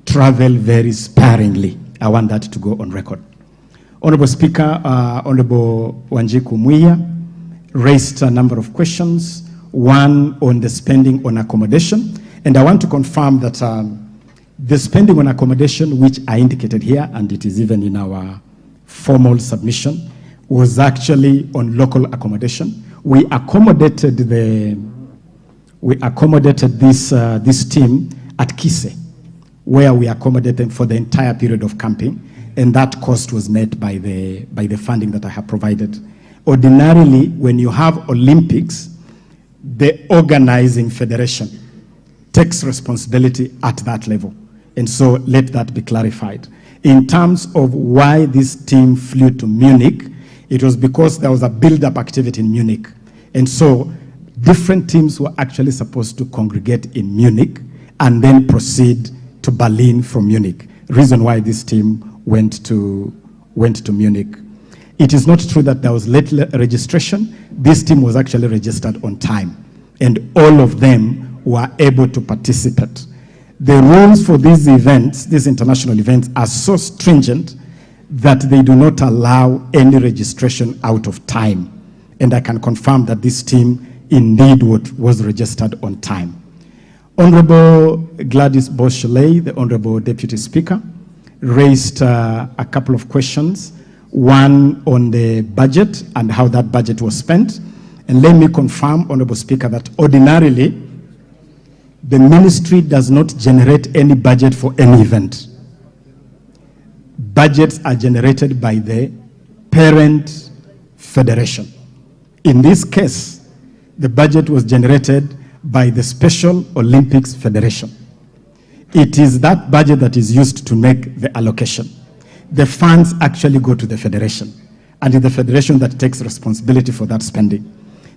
travel very sparingly. I want that to go on record. Honorable Speaker, Honorable Wanjiku Muia raised a number of questions, one on the spending on accommodation. And I want to confirm that the spending on accommodation, which I indicated here, and it is even in our formal submission, was actually on local accommodation. We accommodated this team at Kise, where we accommodated them for the entire period of camping, and that cost was met by the funding that I have provided. Ordinarily, when you have Olympics, the organizing federation takes responsibility at that level. And so let that be clarified. In terms of why this team flew to Munich, it was because there was a build-up activity in Munich. And so different teams were actually supposed to congregate in Munich and then proceed to Berlin from Munich. Reason why this team went to Munich. It is not true that there was late registration. This team was actually registered on time, and all of them were able to participate. The rules for these events, these international events, are so stringent that they do not allow any registration out of time. And I can confirm that this team indeed was registered on time. Honorable Gladys Boschley, the Honorable Deputy Speaker, raised a couple of questions, one on the budget and how that budget was spent. And let me confirm, Honorable Speaker, that ordinarily, the ministry does not generate any budget for any event. Budgets are generated by the parent federation. In this case, the budget was generated by the Special Olympics Federation. It is that budget that is used to make the allocation. The funds actually go to the federation, and it's the federation that takes responsibility for that spending.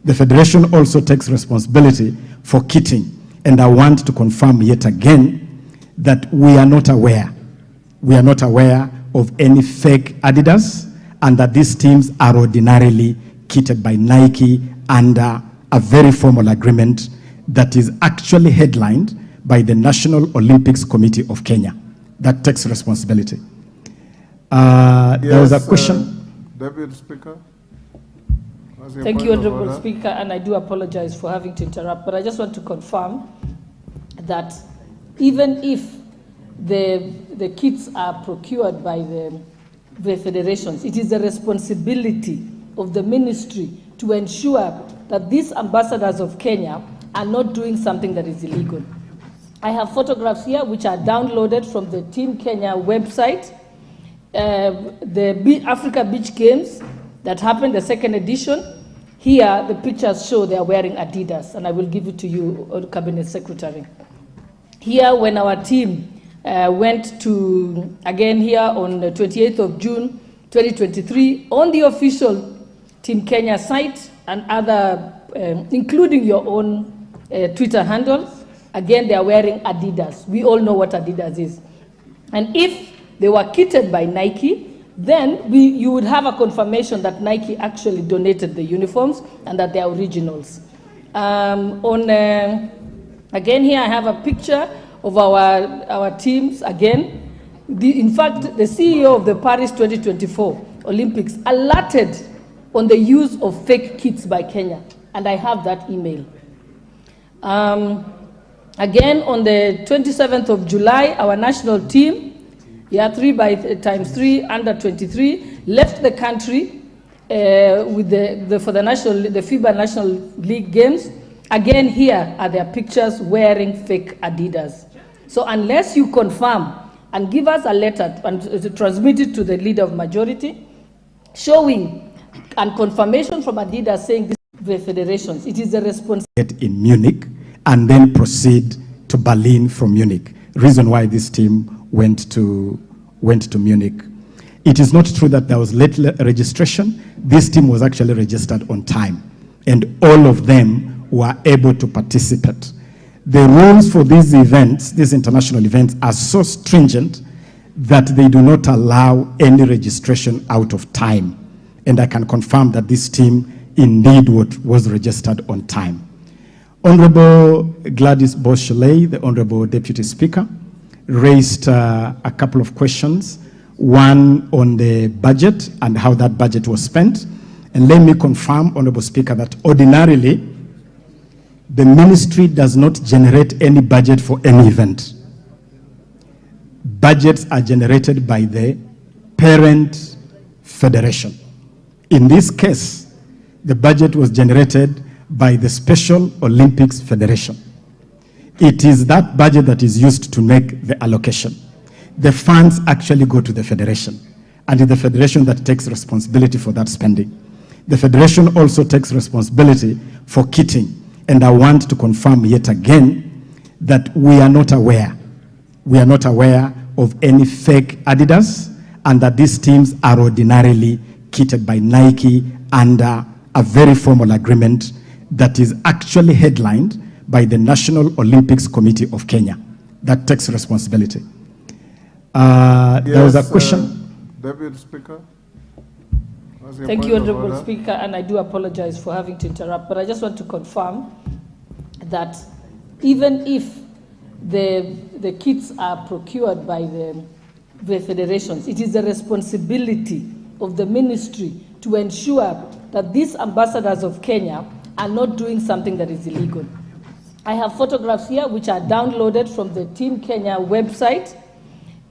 The federation also takes responsibility for kitting, and I want to confirm yet again that we are not aware of any fake Adidas, and that these teams are ordinarily kitted by Nike under a very formal agreement that is actually headlined by the National Olympics Committee of Kenya. That takes responsibility. There was a question. Deputy Speaker. Thank you, Honorable Speaker, and I do apologize for having to interrupt, but I just want to confirm that even if the kits are procured by the federations, it is the responsibility of the ministry to ensure that these ambassadors of Kenya are not doing something that is illegal. I have photographs here which are downloaded from the Team Kenya website. The Africa Beach Games that happened, the second edition, here the pictures show they are wearing Adidas, and I will give it to you, Cabinet Secretary. Here, when our team went to, again here on the 28th of June 2023, on the official Team Kenya site and other, including your own Twitter handle, again they are wearing Adidas. We all know what Adidas is. And if they were kitted by Nike, then you would have a confirmation that Nike actually donated the uniforms and that they are originals. Again here I have a picture of our teams again. In fact, the CEO of the Paris 2024 Olympics alerted on the use of fake kits by Kenya, and I have that email. Again, on the 27th of July, our national team, 3x3 under 23, left the country for the FIBA National League Games. Again, here are their pictures wearing fake Adidas. So unless you confirm and give us a letter and transmit it to the leader of majority, showing and confirmation from Adidas saying this is the federations, it is the responsibility in Munich and then proceed to Berlin from Munich. Reason why this team went to Munich. It is not true that there was late registration. This team was actually registered on time, and all of them were able to participate. The rules for these events, these international events, are so stringent that they do not allow any registration out of time. And I can confirm that this team indeed was registered on time. Honorable Gladys Boscheley, the Honorable Deputy Speaker, raised a couple of questions, one on the budget and how that budget was spent. And let me confirm, Honorable Speaker, that ordinarily the ministry does not generate any budget for any event. Budgets are generated by the parent federation. In this case, the budget was generated by the Special Olympics Federation. It is that budget that is used to make the allocation. The funds actually go to the federation, and it's the federation that takes responsibility for that spending. The federation also takes responsibility for kitting, and I want to confirm yet again that we are not aware of any fake Adidas, and that these teams are ordinarily kitted by Nike under a very formal agreement that is actually headlined by the National Olympics Committee of Kenya. That takes responsibility. There was a question. Deputy Speaker. Thank you, Honorable Speaker, and I do apologize for having to interrupt, but I just want to confirm that even if the kits are procured by the federations, it is the responsibility of the ministry to ensure that these ambassadors of Kenya are not doing something that is illegal. I have photographs here which are downloaded from the Team Kenya website.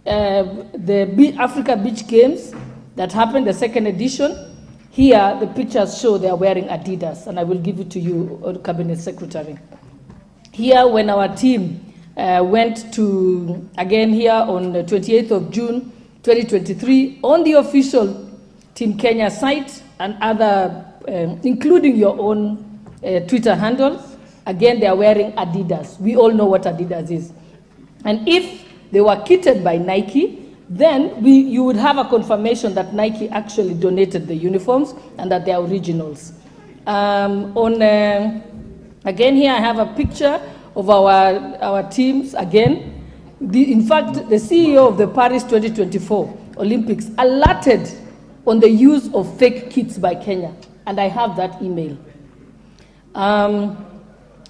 The Africa Beach Games that happened, the second edition, here the pictures show they are wearing Adidas, and I will give it to you, Cabinet Secretary. Here, when our team went to, again here on the 28th of June 2023, on the official Team Kenya site and other, including your own Twitter handle, again they are wearing Adidas. We all know what Adidas is. And if they were kitted by Nike, then you would have a confirmation that Nike actually donated the uniforms and that they are originals. Again here I have a picture of our teams again. In fact, the CEO of the Paris 2024 Olympics alerted on the use of fake kits by Kenya, and I have that email.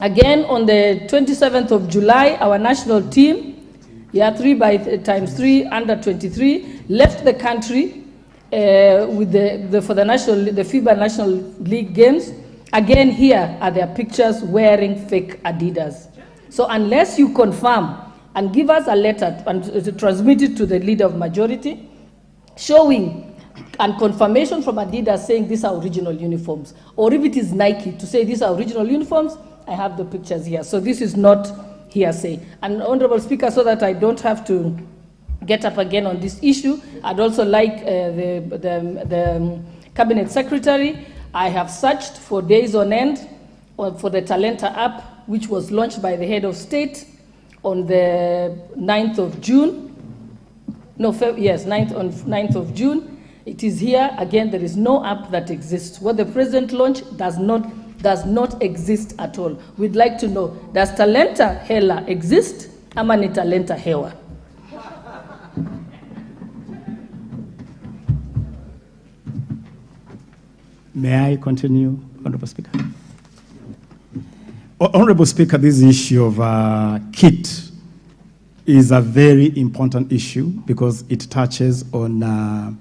Again, on the 27th of July, our national team, 3x3 under 23, left the country with for the FIBA National League games. Again, here are their pictures wearing fake Adidas. So unless you confirm and give us a letter and transmit it to the leader of majority, showing and confirmation from Adidas saying these are original uniforms, or if it is Nike to say these are original uniforms, I have the pictures here. So this is not hearsay. And Honorable Speaker, so that I don't have to get up again on this issue, I'd also like the Cabinet Secretary. I have searched for days on end for the Talenta app, which was launched by the head of state on the 9th of June. No, yes, 9th of June. It is here. Again, there is no app that exists. What the president launched does not exist at all. We'd like to know, does Talenta Hela exist? Ama ni Talenta Hewa? May I continue, Honorable Speaker? Honorable Speaker, this issue of kit is a very important issue because it touches on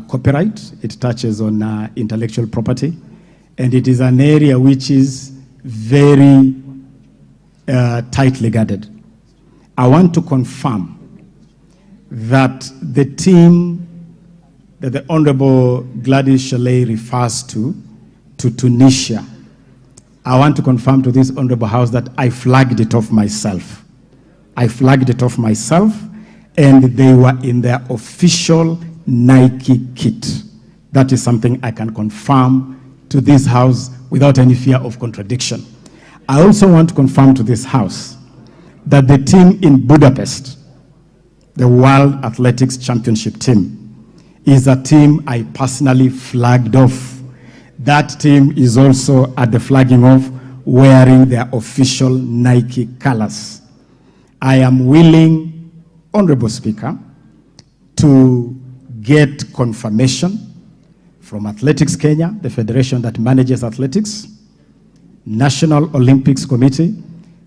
copyright, it touches on intellectual property, and it is an area which is very tightly guarded. I want to confirm that the team that the Honorable Gladys Shalay refers to Tunisia, I want to confirm to this Honorable House that I flagged it off myself. I flagged it off myself, and they were in their official Nike kit. That is something I can confirm to this House without any fear of contradiction. I also want to confirm to this House that the team in Budapest, the World Athletics Championship team, is a team I personally flagged off. That team is also at the flagging off wearing their official Nike colors. I am willing, Honorable Speaker, to get confirmation from Athletics Kenya, the federation that manages athletics, National Olympics Committee,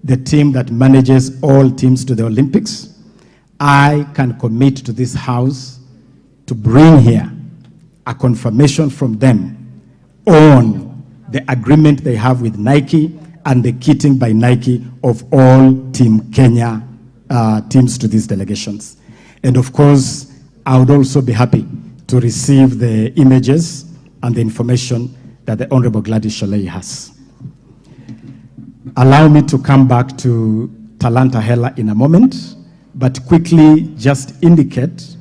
the team that manages all teams to the Olympics. I can commit to this House to bring here a confirmation from them on the agreement they have with Nike and the kitting by Nike of all Team Kenya teams to these delegations. And of course, I would also be happy to receive the images and the information that the Honorable Gladys Shalay has. Allow me to come back to Talanta Hela in a moment, but quickly just indicate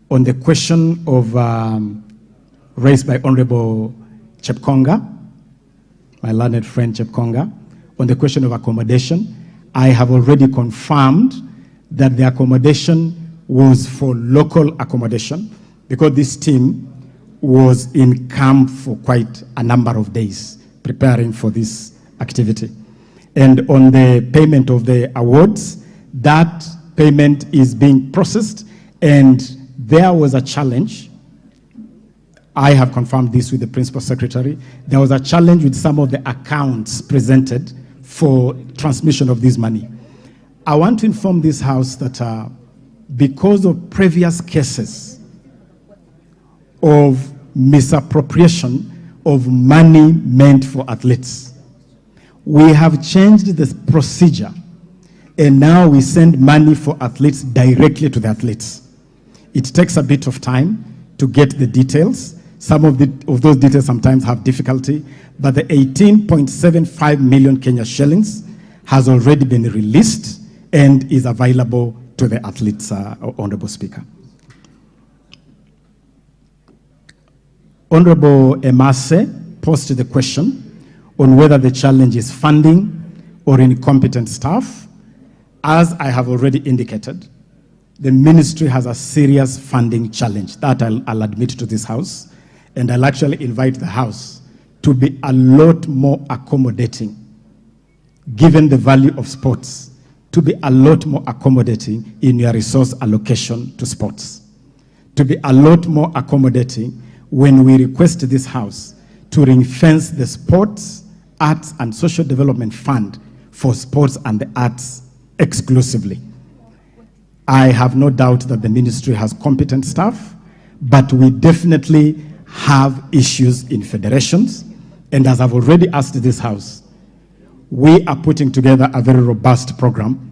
on the question of raised by Honorable Chepkonga, my learned friend Chepkonga, on the question of accommodation, I have already confirmed that the accommodation was for local accommodation because this team was in camp for quite a number of days preparing for this activity. And on the payment of the awards, that payment is being processed, and there was a challenge. I have confirmed this with the Principal Secretary. There was a challenge with some of the accounts presented for transmission of this money. I want to inform this House that because of previous cases of misappropriation of money meant for athletes, we have changed the procedure, and now we send money for athletes directly to the athletes. It takes a bit of time to get the details. Some of those details sometimes have difficulty, but the 18.75 million Kenya shillings has already been released and is available to the athletes, Honorable Speaker. Honorable Emase posed the question on whether the challenge is funding or incompetent staff. As I have already indicated, the ministry has a serious funding challenge. That I'll admit to this House, and I'll actually invite the House to be a lot more accommodating, given the value of sports, to be a lot more accommodating in your resource allocation to sports, to be a lot more accommodating when we request this House to ring-fence the sports Arts and Social Development Fund for sports and the arts exclusively. I have no doubt that the ministry has competent staff, but we definitely have issues in federations. And as I've already asked this House, we are putting together a very robust program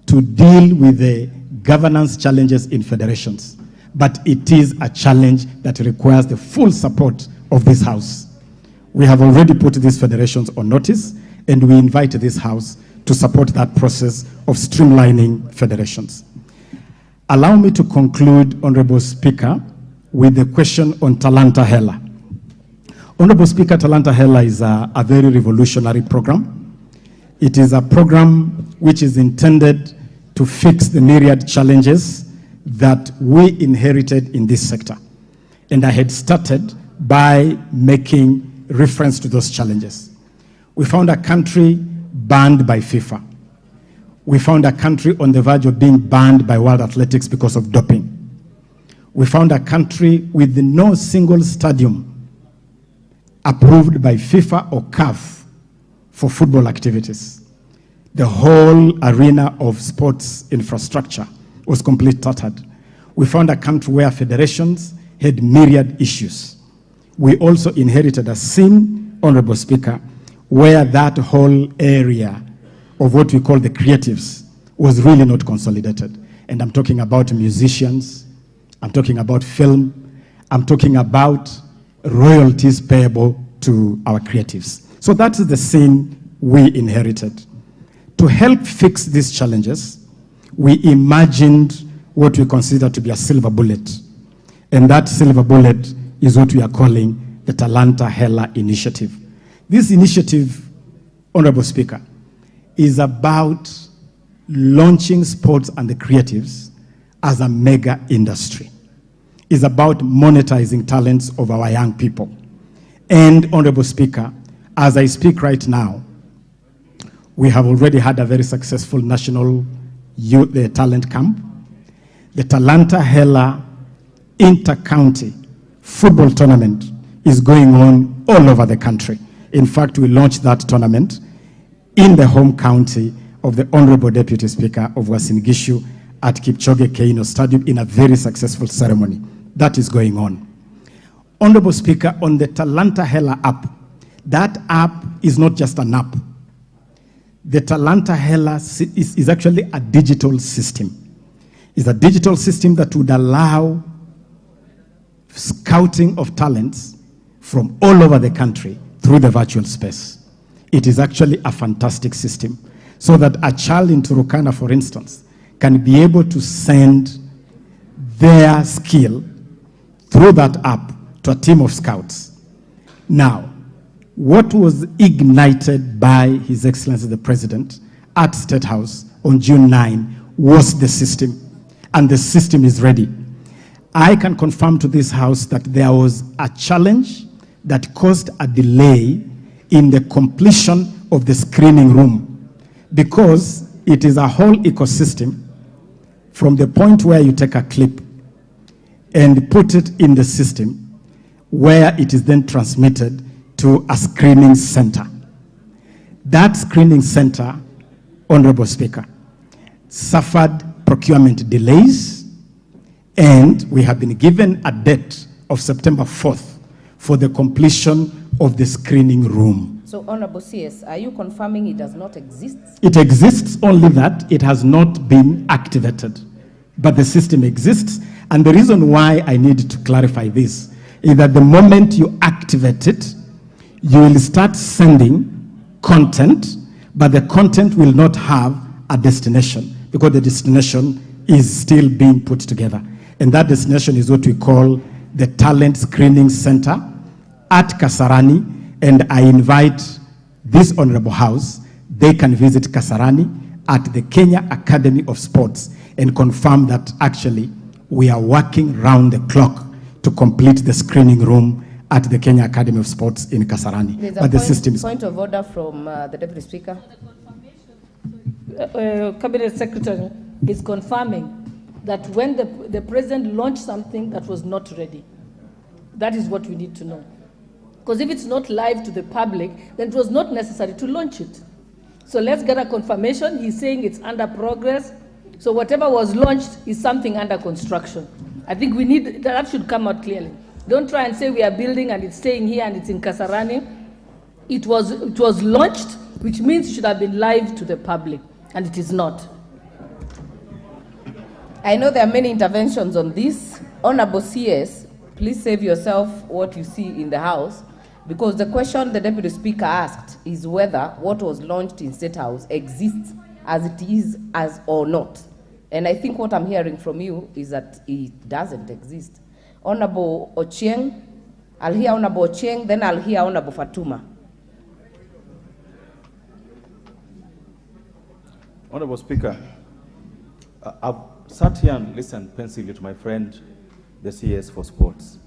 to deal with the governance challenges in federations. But it is a challenge that requires the full support of this House. We have already put these federations on notice, and we invite this House to support that process of streamlining federations. Allow me to conclude, Honorable Speaker, with the question on Talanta Hela. Honorable Speaker, Talanta Hela is a very revolutionary program. It is a program which is intended to fix the myriad challenges that we inherited in this sector. And I had started by making reference to those challenges. We found a country banned by FIFA. We found a country on the verge of being banned by World Athletics because of doping. We found a country with no single stadium approved by FIFA or CAF for football activities. The whole arena of sports infrastructure was completely tattered. We found a country where federations had myriad issues. We also inherited a scene, Honorable Speaker, where that whole area of what we call the creatives was really not consolidated. And I'm talking about musicians, I'm talking about film, I'm talking about royalties payable to our creatives. So that's the scene we inherited. To help fix these challenges, we imagined what we consider to be a silver bullet. And that silver bullet is what we are calling the Talanta Hela Initiative. This initiative, Honorable Speaker, is about launching sports and the creatives as a mega industry. It's about monetizing talents of our young people. And, Honorable Speaker, as I speak right now, we have already had a very successful national youth talent camp. The Talanta Hela Inter-County Football Tournament is going on all over the country. In fact, we launched that tournament in the home county of the Honorable Deputy Speaker of Uasin Gishu at Kipchoge Keino Stadium in a very successful ceremony. That is going on. Honorable Speaker, on the Talanta Hela app, that app is not just an app. The Talanta Hela is actually a digital system. It's a digital system that would allow scouting of talents from all over the country through the virtual space. It is actually a fantastic system, so that a child in Turkana, for instance, can be able to send their skill through that app to a team of scouts. Now, what was ignited by His Excellency the President at State House on June 9 was the system, and the system is ready. I can confirm to this House that there was a challenge that caused a delay in the completion of the screening room, because it is a whole ecosystem from the point where you take a clip and put it in the system, where it is then transmitted to a screening center. That screening center, Honorable Speaker, suffered procurement delays, and we have been given a date of September 4th for the completion of the screening room. So, Honorable CS, are you confirming it does not exist? It exists, only that it has not been activated. But the system exists, and the reason why I need to clarify this is that the moment you activate it, you will start sending content, but the content will not have a destination, because the destination is still being put together. And that destination is what we call the Talent Screening Center at Kasarani, and I invite this Honorable House, they can visit Kasarani at the Kenya Academy of Sports and confirm that actually we are working round the clock to complete the screening room at the Kenya Academy of Sports in Kasarani. There's but the system is... point of order from the Deputy Speaker. Cabinet Secretary is confirming that when the President launched something that was not ready. That is what we need to know. Because if it's not live to the public, then it was not necessary to launch it. So let's get a confirmation. He's saying it's under progress. So whatever was launched is something under construction. I think we need, that should come out clearly. Don't try and say we are building and it's staying here and it's in Kasarani. It was launched, which means it should have been live to the public, and it is not. I know there are many interventions on this. Honorable CS, please save yourself what you see in the House, because the question the Deputy Speaker asked is whether what was launched in State House exists as it is as or not. And I think what I'm hearing from you is that it doesn't exist. Honorable Ochieng, I'll hear Honorable Ochieng, then I'll hear Honorable Fatuma. Honorable Speaker, I've sat here and listened pensively to my friend, the CS for Sports.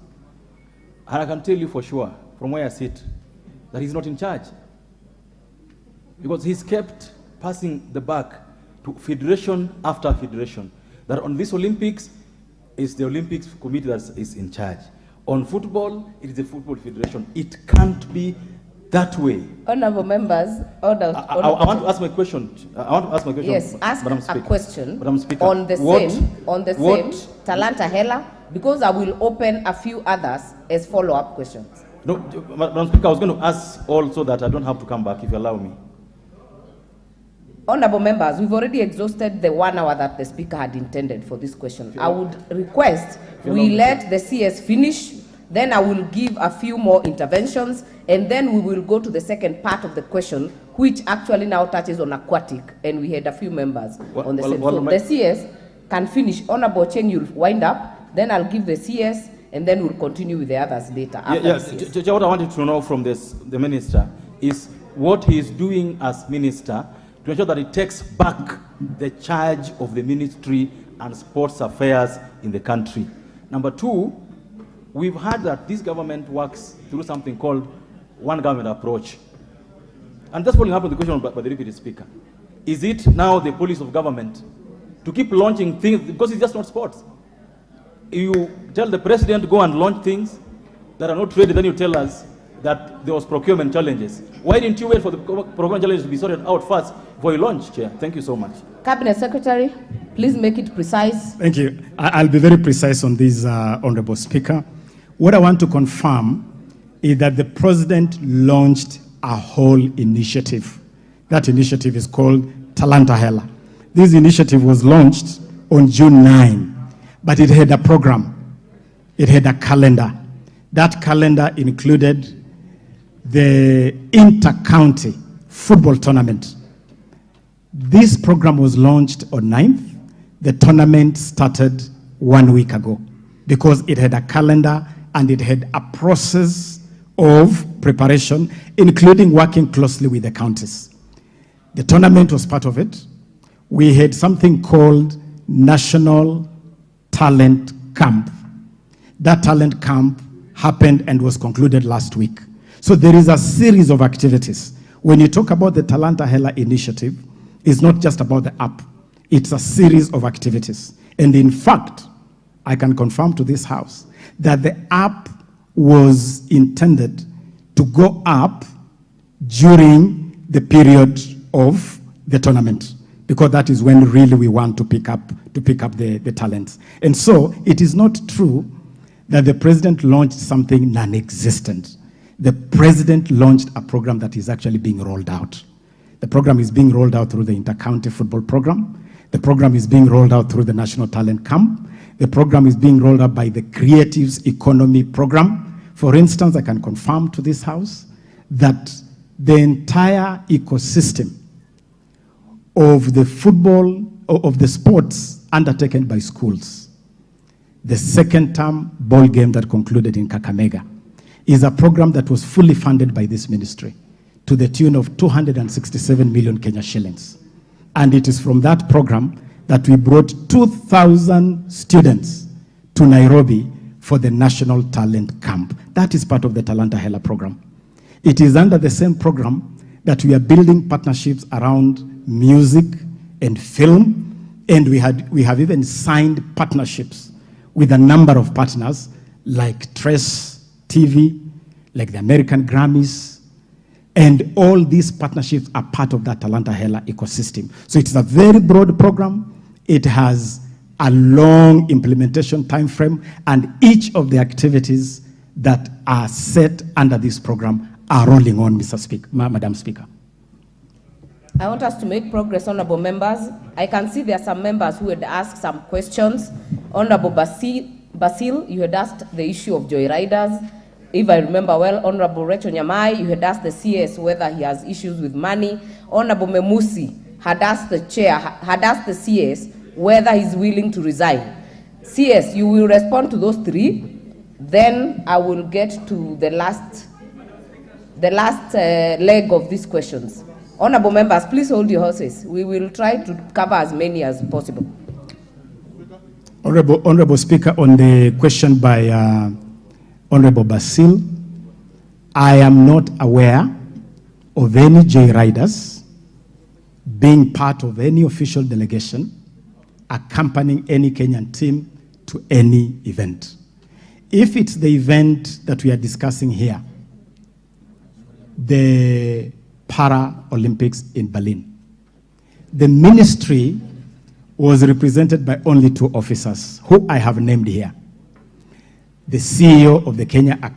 And I can tell you for sure, from where I sit, that he's not in charge. Because he's kept passing the buck to federation after federation. That on this Olympics, it's the Olympics committee that is in charge. On football, it is the football federation. It can't be that way. Honorable members, I want to ask my question. Yes, ask a question Madam Speaker. On the same Talanta Hela, because I will open a few others as follow-up questions. No, Madam Speaker, I was going to ask also that I don't have to come back, if you allow me. Honorable members, we've already exhausted the 1 hour that the Speaker had intended for this question. I would request we let the CS finish, then I will give a few more interventions, and then we will go to the second part of the question, which actually now touches on aquatic, and we had a few members on the same. So the CS can finish. Honorable Cheng, you'll wind up, then I'll give the CS, and then we'll continue with the others later. What I wanted to know from the minister is what he is doing as minister to ensure that he takes back the charge of the ministry and sports affairs in the country. Number two, we've heard that this government works through something called one government approach. And that's following up on the question by the Deputy Speaker. Is it now the policy of government to keep launching things, because it's just not sports? You tell the president to go and launch things that are not ready, then you tell us that there was procurement challenges. Why didn't you wait for the procurement challenges to be sorted out first before you launch, Chair? Thank you so much. Cabinet Secretary, please make it precise. Thank you. I'll be very precise on this, Honorable Speaker. What I want to confirm is that the President launched a whole initiative. That initiative is called Talanta Hela. This initiative was launched on June 9, but it had a program. It had a calendar. That calendar included the inter-county football tournament. This program was launched on 9th. The tournament started 1 week ago because it had a calendar and it had a process of preparation, including working closely with the counties. The tournament was part of it. We had something called National Talent Camp. That talent camp happened and was concluded last week. So there is a series of activities. When you talk about the Talanta Hela initiative, it's not just about the app. It's a series of activities. And in fact, I can confirm to this House that the app was intended to go up during the period of the tournament, because that is when really we want to pick up the talents. And so it is not true that the President launched something non-existent. The President launched a program that is actually being rolled out. The program is being rolled out through the inter-county football program. The program is being rolled out through the National Talent Camp. The program is being rolled out by the Creatives Economy Program. For instance, I can confirm to this House that the entire ecosystem of the football, of the sports undertaken by schools, the second term ball game that concluded in Kakamega, is a program that was fully funded by this ministry to the tune of 267 million Kenya shillings. And it is from that program that we brought 2,000 students to Nairobi for the National Talent Camp. That is part of the Talanta Hela program. It is under the same program that we are building partnerships around music and film, and we have even signed partnerships with a number of partners like Trace TV, like the American Grammys, and all these partnerships are part of that Talanta Hela ecosystem. So it's a very broad program. It has a long implementation time frame, and each of the activities that are set under this program are rolling on, Madam Speaker. I want us to make progress, honorable members. I can see there are some members who had asked some questions. Honorable Basil, you had asked the issue of joyriders. If I remember well, Honorable Rachel Nyamai, you had asked the CS whether he has issues with money. Honorable Memusi had asked the chair, had asked the CS whether he's willing to resign. CS, you will respond to those three. Then I will get to the last leg of these questions. Honorable members, please hold your horses. We will try to cover as many as possible. Honorable Speaker, on the question by Honorable Basil, I am not aware of any joyriders being part of any official delegation accompanying any Kenyan team to any event. If it's the event that we are discussing here, the Para-Olympics in Berlin, the ministry was represented by only 2 officers, who I have named here. The CEO of the Kenya